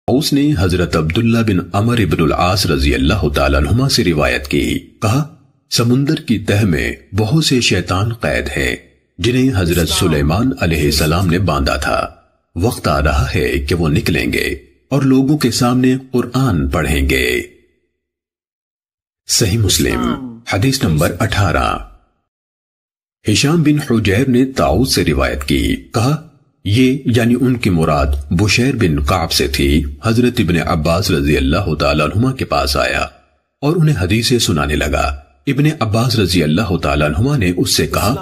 اس نے حضرت عبداللہ بن عمر بن العاص رضی اللہ تعالیٰ عنہما سے روایت کی، کہا سمندر کی تہ میں بہت سے شیطان قید ہیں جنہیں حضرت سلیمان علیہ السلام نے باندھا تھا۔ وقت آ رہا ہے کہ وہ نکلیں گے اور لوگوں کے سامنے قرآن پڑھیں گے۔ صحیح مسلم حدیث نمبر 18۔ ہشام بن حجیر نے طاؤس سے روایت کی، کہا یہ یعنی ان کی مراد بشیر بن کعب سے تھی، حضرت ابن عباس رضی اللہ تعالیٰ عنہما کے پاس آیا اور انہیں حدیثیں سنانے لگا۔ ابن عباس رضی اللہ تعالیٰ عنہما نے اس سے کہا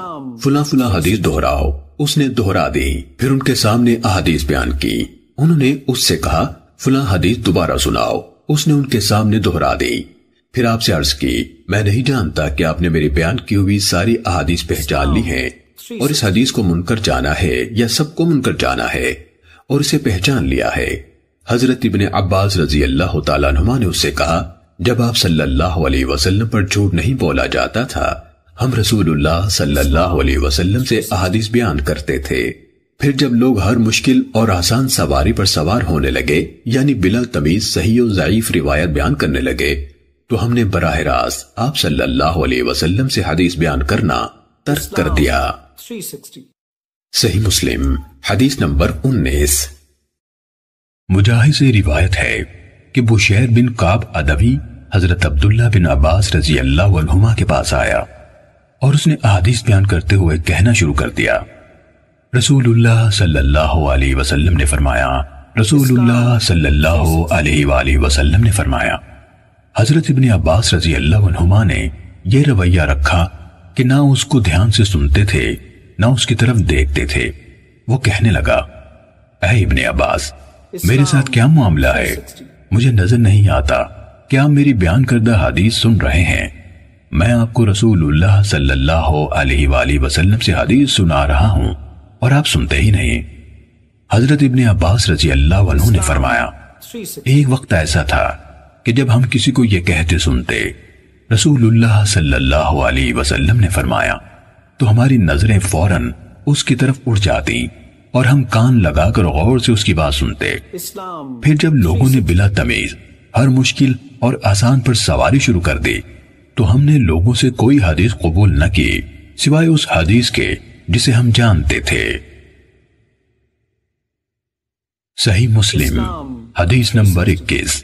فلاں فلاں حدیث دہراؤ، اس نے دہرا دی، پھر ان کے سامنے احادیث بیان کی۔ انہوں نے اس سے کہا فلاں حدیث دوبارہ سناؤ، اس نے ان کے سامنے دہرا دی۔ پھر آپ سے عرض کی میں نہیں جانتا کہ آپ نے میری بیان کی ہوئی ساری احادیث پہچان لی ہیں اور اس حدیث کو منکر جانا ہے یا سب کو منکر جانا ہے اور اسے پہچان لیا ہے۔ حضرت ابن عباس رضی اللہ تعالیٰ عنہما نے اس سے کہا جب آپ صلی اللہ علیہ وسلم پر جھوٹ نہیں بولا جاتا تھا ہم رسول اللہ صلی اللہ علیہ وسلم سے احادیث بیان کرتے تھے، پھر جب لوگ ہر مشکل اور آسان سواری پر سوار ہونے لگے یعنی بلا تمیز صحیح و ضعیف روایت بیان کرنے لگے تو ہم نے براہ راست آپ صلی اللہ علیہ وسلم سے حدیث بیان کرنا ترک کر دیا۔ صحیح مسلم حدیث نمبر 19۔ مجاہد سے روایت ہے کہ بشیر بن کعب ادوی حضرت عبداللہ بن عباس رضی اللہ عنہما کے پاس آیا اور اس نے احادیث بیان کرتے ہوئے کہنا شروع کر دیا، رسول اللہ صلی اللہ علیہ وسلم نے فرمایا، رسول اللہ صلی اللہ علیہ وآلہ وسلم نے فرمایا۔ حضرت ابن عباس رضی اللہ عنہما نے یہ رویہ رکھا کہ نہ اس کو دھیان سے سنتے تھے نہ اس کی طرف دیکھتے تھے۔ وہ کہنے لگا اے ابن عباس میرے ساتھ کیا معاملہ ہے؟ مجھے نظر نہیں آتا کہ آپ میری بیان کردہ حدیث سن رہے ہیں، میں آپ کو رسول اللہ صلی اللہ علیہ وآلہ وسلم سے حدیث سنا رہا ہوں اور آپ سنتے ہی نہیں۔ حضرت ابن عباس رضی اللہ عنہ نے فرمایا ایک وقت ایسا تھا کہ جب ہم کسی کو یہ کہتے سنتے رسول اللہ صلی اللہ علیہ وسلم نے فرمایا تو ہماری نظریں فوراً اس کی طرف اڑ جاتی اور ہم کان لگا کر غور سے اس کی بات سنتے۔ پھر جب لوگوں نے بلا تمیز ہر مشکل اور آسان پر سواری شروع کر دی تو ہم نے لوگوں سے کوئی حدیث قبول نہ کی سوائے اس حدیث کے جسے ہم جانتے تھے۔ صحیح مسلم حدیث نمبر 21۔